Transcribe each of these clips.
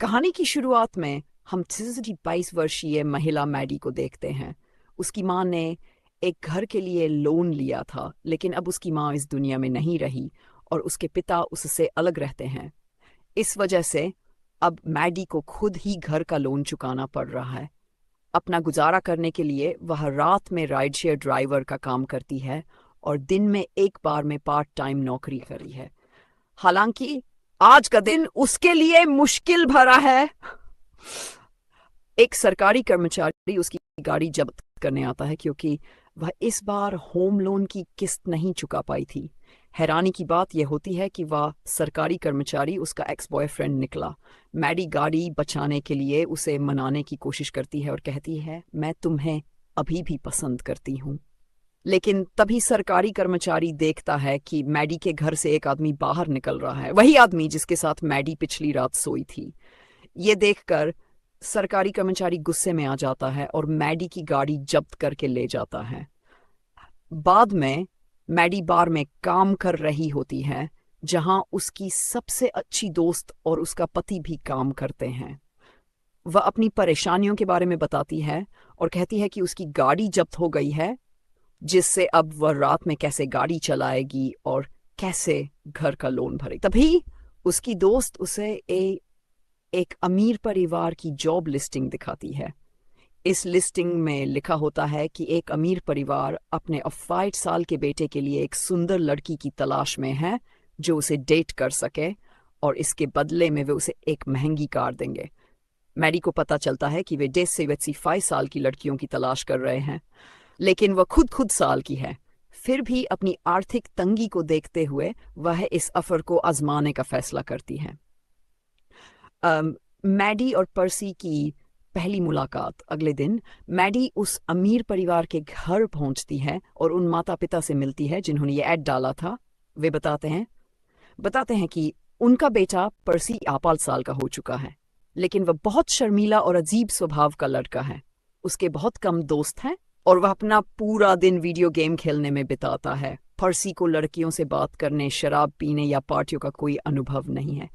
कहानी की शुरुआत में हम 22 वर्षीय महिला मैडी को देखते हैं। उसकी माँ ने एक घर के लिए लोन लिया था, लेकिन अब उसकी माँ इस दुनिया में नहीं रही और उसके पिता उससे अलग रहते हैं। इस वजह से अब मैडी को खुद ही घर का लोन चुकाना पड़ रहा है। अपना गुजारा करने के लिए वह रात में राइड शेयर ड्राइवर का काम करती है और दिन में एक बार में पार्ट टाइम नौकरी करी है। हालांकि आज का दिन उसके लिए मुश्किल भरा है। एक सरकारी कर्मचारी उसकी गाड़ी जब्त करने आता है क्योंकि वह इस बार होम लोन की किस्त नहीं चुका पाई थी। हैरानी की बात यह होती है कि वह सरकारी कर्मचारी उसका एक्स बॉयफ्रेंड निकला। मैडी गाड़ी बचाने के लिए उसे मनाने की कोशिश करती है और कहती है, मैं तुम्हें अभी भी पसंद करती हूँ। लेकिन तभी सरकारी कर्मचारी देखता है कि मैडी के घर से एक आदमी बाहर निकल रहा है, वही आदमी जिसके साथ मैडी पिछली रात सोई थी। ये देखकर सरकारी कर्मचारी गुस्से में आ जाता है और मैडी की गाड़ी जब्त करके ले जाता है। बाद में मैडी बार में काम कर रही होती है, जहां उसकी सबसे अच्छी दोस्त और उसका पति भी काम करते हैं। वह अपनी परेशानियों के बारे में बताती है और कहती है कि उसकी गाड़ी जब्त हो गई है, जिससे अब वह रात में कैसे गाड़ी चलाएगी और कैसे घर का लोन भरेगी। तभी उसकी दोस्त उसे एक अमीर परिवार की जॉब लिस्टिंग दिखाती है। इस लिस्टिंग में लिखा होता है कि एक अमीर परिवार अपने 5 साल के बेटे के लिए एक सुंदर लड़की की तलाश में है जो उसे डेट कर सके, और इसके बदले में वे उसे एक महंगी कार देंगे। मैडी को पता चलता है कि वे 5 साल की लड़कियों की तलाश कर रहे हैं, लेकिन वह खुद साल की है। फिर भी अपनी आर्थिक तंगी को देखते हुए वह इस ऑफर को आजमाने का फैसला करती है। मैडी और पर्सी की पहली मुलाकात अगले दिन। मैडी उस अमीर परिवार के घर पहुंचती है और उन माता पिता से मिलती है जिन्होंने ये ऐड डाला था। वे बताते हैं कि उनका बेटा पर्सी 8 साल का हो चुका है, लेकिन वह बहुत शर्मीला और अजीब स्वभाव का लड़का है। उसके बहुत कम दोस्त हैं और वह अपना पूरा दिन वीडियो गेम खेलने में बिताता है। पर्सी को लड़कियों से बात करने, शराब पीने या पार्टियों का कोई अनुभव नहीं है।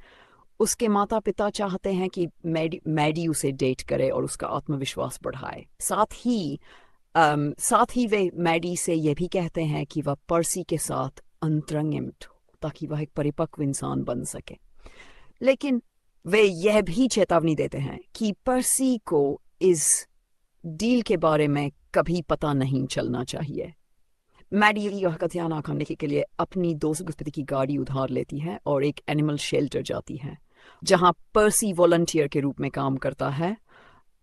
उसके माता पिता चाहते हैं कि मैडी उसे डेट करे और उसका आत्मविश्वास बढ़ाए। साथ ही वे मैडी से यह भी कहते हैं कि वह पर्सी के साथ अंतरंगित हो ताकि वह एक परिपक्व इंसान बन सके। लेकिन वे यह भी चेतावनी देते हैं कि पर्सी को इस डील के बारे में कभी पता नहीं चलना चाहिए। मैडी यह का ध्यान रखने के लिए अपनी दोस्त की गाड़ी उधार लेती है और एक एनिमल शेल्टर जाती है, जहां पर्सी वॉलंटियर के रूप में काम करता है।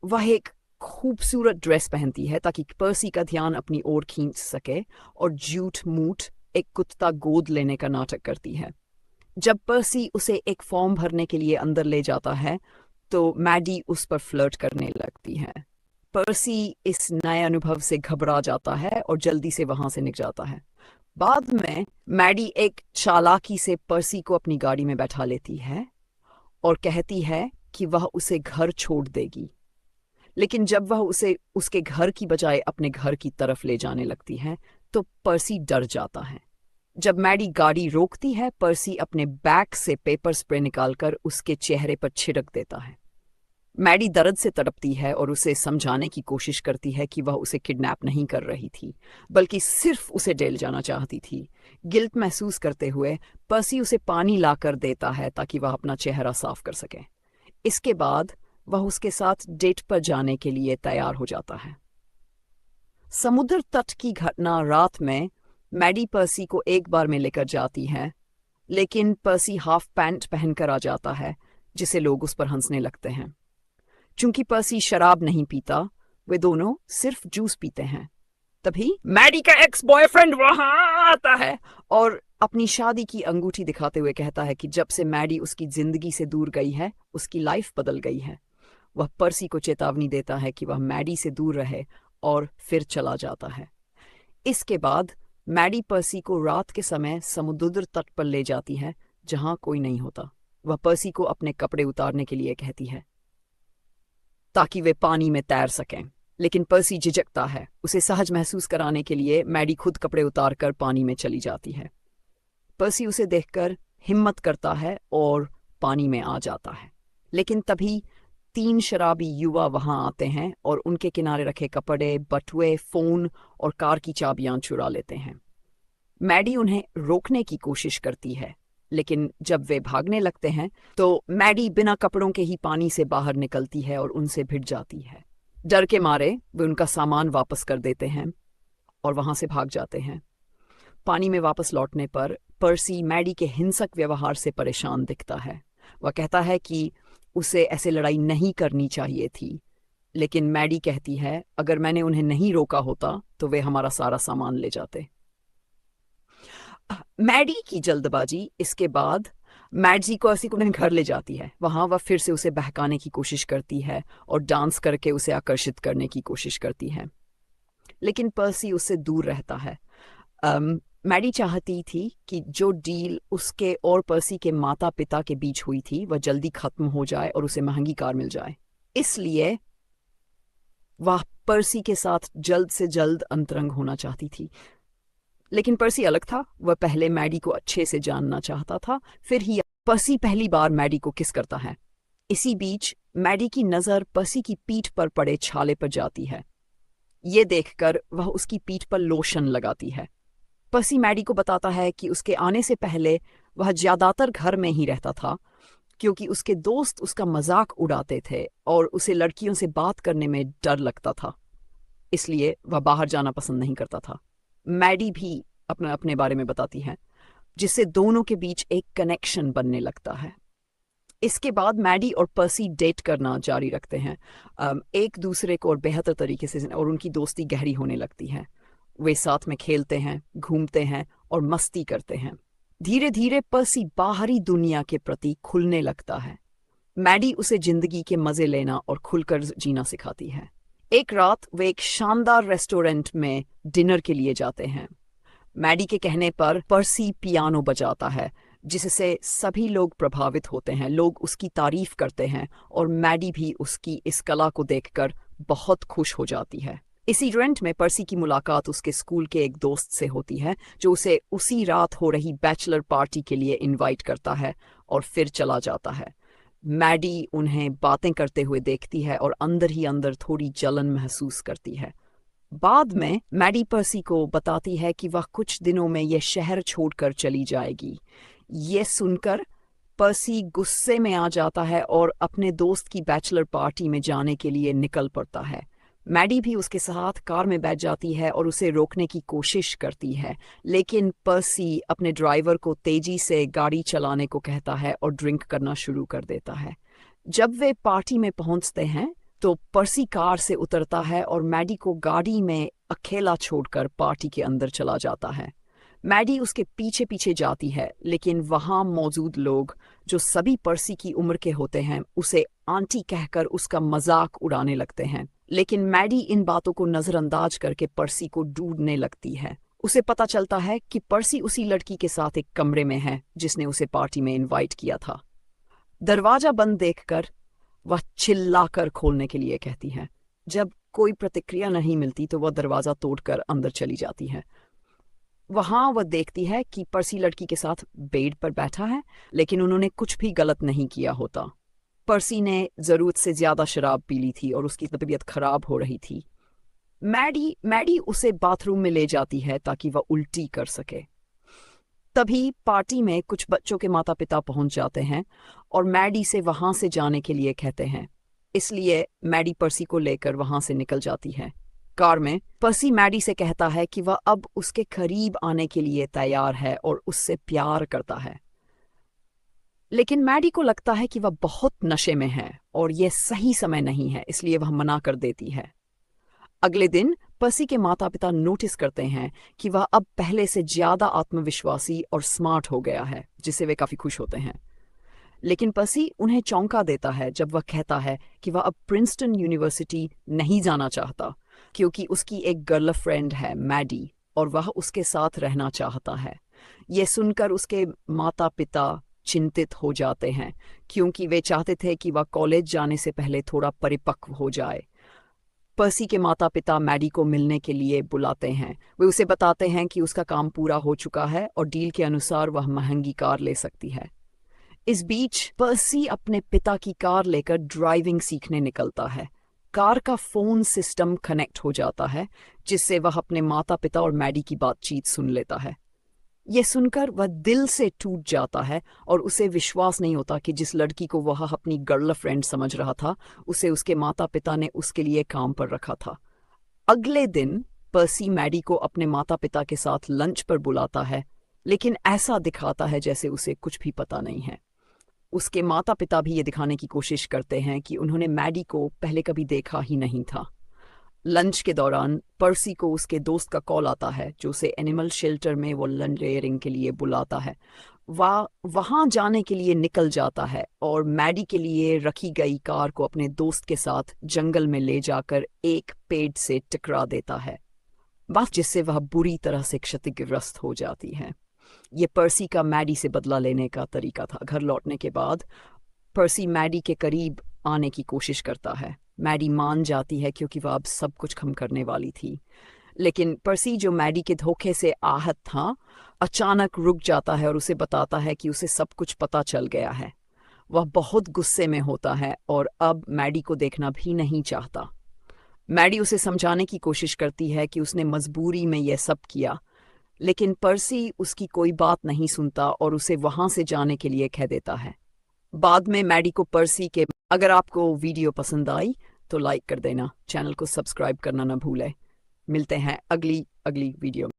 वह एक खूबसूरत ड्रेस पहनती है ताकि पर्सी का ध्यान अपनी ओर खींच सके और झूठ मूठ एक कुत्ता गोद लेने का नाटक करती है। जब पर्सी उसे एक फॉर्म भरने के लिए अंदर ले जाता है तो मैडी उस पर फ्लर्ट करने लगती है। पर्सी इस नए अनुभव से घबरा जाता है और जल्दी से वहां से निकल जाता है। बाद में मैडी एक चालाकी से पर्सी को अपनी गाड़ी में बैठा लेती है और कहती है कि वह उसे घर छोड़ देगी। लेकिन जब वह उसे उसके घर की बजाय अपने घर की तरफ ले जाने लगती है तो पर्सी डर जाता है। जब मैडी गाड़ी रोकती है, पर्सी अपने बैग से पेपर स्प्रे निकालकर उसके चेहरे पर छिड़क देता है। मैडी दर्द से तड़पती है और उसे समझाने की कोशिश करती है कि वह उसे किडनैप नहीं कर रही थी, बल्कि सिर्फ उसे जेल जाना चाहती थी। गिल्ट महसूस करते हुए पर्सी उसे पानी लाकर देता है ताकि वह अपना चेहरा साफ कर सके। इसके बाद वह उसके साथ डेट पर जाने के लिए तैयार हो जाता है। समुद्र तट की घटना रात में मैडी पर्सी को एक बार में लेकर जाती है, लेकिन पर्सी हाफ पैंट पहनकर आ जाता है, जिसे लोग उस पर हंसने लगते हैं। चूंकि पर्सी शराब नहीं पीता, वे दोनों सिर्फ जूस पीते हैं। तभी मैडी का एक्स बॉयफ्रेंड वहां आता है और अपनी शादी की अंगूठी दिखाते हुए कहता है कि जब से मैडी उसकी जिंदगी से दूर गई है, उसकी लाइफ बदल गई है। वह पर्सी को चेतावनी देता है कि वह मैडी से दूर रहे और फिर चला जाता है। इसके बाद मैडी पर्सी को रात के समय समुद्र तट पर ले जाती है, जहां कोई नहीं होता। वह पर्सी को अपने कपड़े उतारने के लिए कहती है ताकि वे पानी में तैर सकें, लेकिन पर्सी झिझकता है। उसे सहज महसूस कराने के लिए मैडी खुद कपड़े उतारकर पानी में चली जाती है। पर्सी उसे देखकर हिम्मत करता है और पानी में आ जाता है, लेकिन तभी 3 शराबी युवा वहां आते हैं और उनके किनारे रखे कपड़े, बटुए, फोन और कार की चाबियां चुरा लेते हैं। मैडी उन्हें रोकने की कोशिश करती है, लेकिन जब वे भागने लगते हैं तो मैडी बिना कपड़ों के ही पानी से बाहर निकलती है और उनसे भिड़ जाती है। डर के मारे वे उनका सामान वापस कर देते हैं और वहां से भाग जाते हैं। पानी में वापस लौटने पर पर्सी मैडी के हिंसक व्यवहार से परेशान दिखता है। वह कहता है कि उसे ऐसे लड़ाई नहीं करनी चाहिए थी, लेकिन मैडी कहती है अगर मैंने उन्हें नहीं रोका होता तो वे हमारा सारा सामान ले जाते। मैडी की जल्दबाजी इसके बाद मैडजी को ऐसी को अपने घर ले जाती है। वहां वह फिर से उसे बहकाने की कोशिश करती है और डांस करके उसे आकर्षित करने की कोशिश करती है, लेकिन पर्सी उससे दूर रहता है। मैडी चाहती थी कि जो डील उसके और पर्सी के माता पिता के बीच हुई थी वह जल्दी खत्म हो जाए और उसे महंगी कार मिल जाए, इसलिए वह पर्सी के साथ जल्द से जल्द अंतरंग होना चाहती थी। लेकिन पर्सी अलग था। वह पहले मैडी को अच्छे से जानना चाहता था, फिर ही पर्सी पहली बार मैडी को किस करता है। इसी बीच मैडी की नजर पर्सी की पीठ पर पड़े छाले पर जाती है। ये देखकर वह उसकी पीठ पर लोशन लगाती है। पर्सी मैडी को बताता है कि उसके आने से पहले वह ज्यादातर घर में ही रहता था, क्योंकि उसके दोस्त उसका मजाक उड़ाते थे और उसे लड़कियों से बात करने में डर लगता था, इसलिए वह बाहर जाना पसंद नहीं करता था। मैडी भी अपने बारे में बताती है, जिससे दोनों के बीच एक कनेक्शन बनने लगता है। इसके बाद मैडी और पर्सी डेट करना जारी रखते हैं, एक दूसरे को और बेहतर तरीके से, और उनकी दोस्ती गहरी होने लगती है। वे साथ में खेलते हैं, घूमते हैं और मस्ती करते हैं। धीरे धीरे पर्सी बाहरी दुनिया के प्रति खुलने लगता है। मैडी उसे जिंदगी के मजे लेना और खुलकर जीना सिखाती है। एक रात वे एक शानदार रेस्टोरेंट में डिनर के लिए जाते हैं। मैडी के कहने पर पर्सी पियानो बजाता है, जिससे सभी लोग प्रभावित होते हैं। लोग उसकी तारीफ करते हैं और मैडी भी उसकी इस कला को देखकर बहुत खुश हो जाती है। इसी रेस्टोरेंट में पर्सी की मुलाकात उसके स्कूल के एक दोस्त से होती है, जो उसे उसी रात हो रही बैचलर पार्टी के लिए इनवाइट करता है और फिर चला जाता है। मैडी उन्हें बातें करते हुए देखती है और अंदर ही अंदर थोड़ी जलन महसूस करती है। बाद में मैडी पर्सी को बताती है कि वह कुछ दिनों में यह शहर छोड़कर चली जाएगी। ये सुनकर पर्सी गुस्से में आ जाता है और अपने दोस्त की बैचलर पार्टी में जाने के लिए निकल पड़ता है। मैडी भी उसके साथ कार में बैठ जाती है और उसे रोकने की कोशिश करती है, लेकिन पर्सी अपने ड्राइवर को तेजी से गाड़ी चलाने को कहता है और ड्रिंक करना शुरू कर देता है। जब वे पार्टी में पहुंचते हैं तो पर्सी कार से उतरता है और मैडी को गाड़ी में अकेला छोड़कर पार्टी के अंदर चला जाता है। मैडी उसके पीछे पीछे जाती है, लेकिन वहां मौजूद लोग, जो सभी पर्सी की उम्र के होते हैं, उसे आंटी कहकर उसका मजाक उड़ाने लगते हैं। लेकिन मैडी इन बातों को नजरअंदाज करके पर्सी को ढूंढने लगती है। उसे पता चलता है कि पर्सी उसी लड़की के साथ एक कमरे में है जिसने उसे पार्टी में इनवाइट किया था। दरवाजा बंद देखकर वह चिल्लाकर खोलने के लिए कहती है। जब कोई प्रतिक्रिया नहीं मिलती तो वह दरवाजा तोड़कर अंदर चली जाती है। वहां वह देखती है कि पर्सी लड़की के साथ बेड पर बैठा है, लेकिन उन्होंने कुछ भी गलत नहीं किया होता। पर्सी ने जरूरत से ज्यादा शराब पी ली थी और उसकी तबीयत खराब हो रही थी। मैडी उसे बाथरूम में ले जाती है ताकि वह उल्टी कर सके। तभी पार्टी में कुछ बच्चों के माता पिता पहुंच जाते हैं और मैडी से वहां से जाने के लिए कहते हैं, इसलिए मैडी पर्सी को लेकर वहां से निकल जाती है। कार में पर्सी मैडी से कहता है कि वह अब उसके करीब आने के लिए तैयार है और उससे प्यार करता है, लेकिन मैडी को लगता है कि वह बहुत नशे में है और यह सही समय नहीं है, इसलिए वह मना कर देती है। अगले दिन पर्सी के माता पिता नोटिस करते हैं कि वह अब पहले से ज्यादा आत्मविश्वासी और स्मार्ट हो गया है, जिससे वे काफी खुश होते हैं। लेकिन पर्सी उन्हें चौंका देता है जब वह कहता है कि वह अब प्रिंसटन यूनिवर्सिटी नहीं जाना चाहता, क्योंकि उसकी एक गर्लफ्रेंड है मैडी और वह उसके साथ रहना चाहता है। यह सुनकर उसके माता पिता चिंतित हो जाते हैं, क्योंकि वे चाहते थे कि वह कॉलेज जाने से पहले थोड़ा परिपक्व हो जाए। पर्सी के माता पिता मैडी को मिलने के लिए बुलाते हैं। वे उसे बताते हैं कि उसका काम पूरा हो चुका है और डील के अनुसार वह महंगी कार ले सकती है। इस बीच पर्सी अपने पिता की कार लेकर ड्राइविंग सीखने निकलता है। कार का फोन सिस्टम कनेक्ट हो जाता है, जिससे वह अपने माता पिता और मैडी की बातचीत सुन लेता है। यह सुनकर वह दिल से टूट जाता है और उसे विश्वास नहीं होता कि जिस लड़की को वह अपनी गर्लफ्रेंड समझ रहा था, उसे उसके माता पिता ने उसके लिए काम पर रखा था। अगले दिन पर्सी मैडी को अपने माता पिता के साथ लंच पर बुलाता है, लेकिन ऐसा दिखाता है जैसे उसे कुछ भी पता नहीं है। उसके माता पिता भी ये दिखाने की कोशिश करते हैं कि उन्होंने मैडी को पहले कभी देखा ही नहीं था। लंच के दौरान पर्सी को उसके दोस्त का कॉल आता है, जो उसे एनिमल शेल्टर में वॉलंटियरिंग के लिए बुलाता है। वह वहां जाने के लिए निकल जाता है और मैडी के लिए रखी गई कार को अपने दोस्त के साथ जंगल में ले जाकर एक पेड़ से टकरा देता है, बस जिससे वह बुरी तरह से क्षतिग्रस्त हो जाती है। ये पर्सी का मैडी से बदला लेने का तरीका था। घर लौटने के बाद पर्सी मैडी के करीब आने की कोशिश करता है। मैडी मान जाती है क्योंकि वह अब सब कुछ खत्म करने वाली थी, लेकिन पर्सी, जो मैडी के धोखे से आहत था, अचानक रुक जाता है और उसे बताता है कि उसे सब कुछ पता चल गया है। वह बहुत गुस्से में होता है और अब मैडी को देखना भी नहीं चाहता। मैडी उसे समझाने की कोशिश करती है कि उसने मजबूरी में यह सब किया, लेकिन पर्सी उसकी कोई बात नहीं सुनता और उसे वहां से जाने के लिए कह देता है। बाद में मैडी को पर्सी के अगर आपको वीडियो पसंद आई तो लाइक कर देना, चैनल को सब्सक्राइब करना ना भूलें। मिलते हैं अगली वीडियो में।